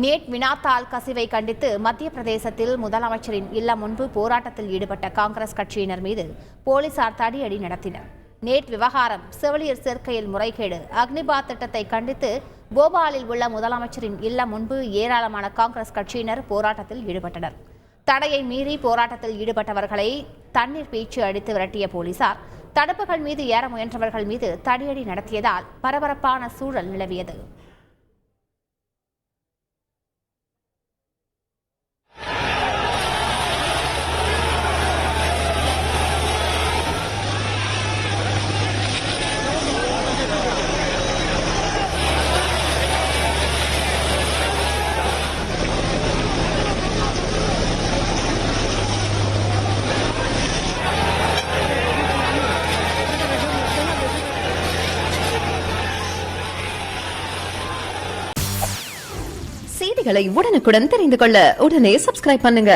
NAT வினாத்தாள் கசிவை கண்டித்து மத்திய பிரதேசத்தில் முதலமைச்சரின் இல்லம் முன்பு போராட்டத்தில் ஈடுபட்ட காங்கிரஸ் கட்சியினர் மீது போலீசார் தடியடி நடத்தினர். நேட் விவகாரம், செவிலியர் சேர்க்கையில் முறைகேடு, அக்னிபாத் திட்டத்தை கண்டித்து போபாலில் உள்ள முதலமைச்சரின் இல்லம் முன்பு ஏராளமான காங்கிரஸ் கட்சியினர் போராட்டத்தில் ஈடுபட்டனர். தடையை மீறி போராட்டத்தில் ஈடுபட்டவர்களை தண்ணீர் பீய்ச்சி அடித்து விரட்டிய போலீசார் தடுப்புகள் மீது ஏற முயன்றவர்கள் மீது தடியடி நடத்தியதால் பரபரப்பான சூழல் நிலவியது. செய்திகளை உடனுக்குடன் தெரிந்து கொள்ள உடனே சப்ஸ்கிரைப் பண்ணுங்க.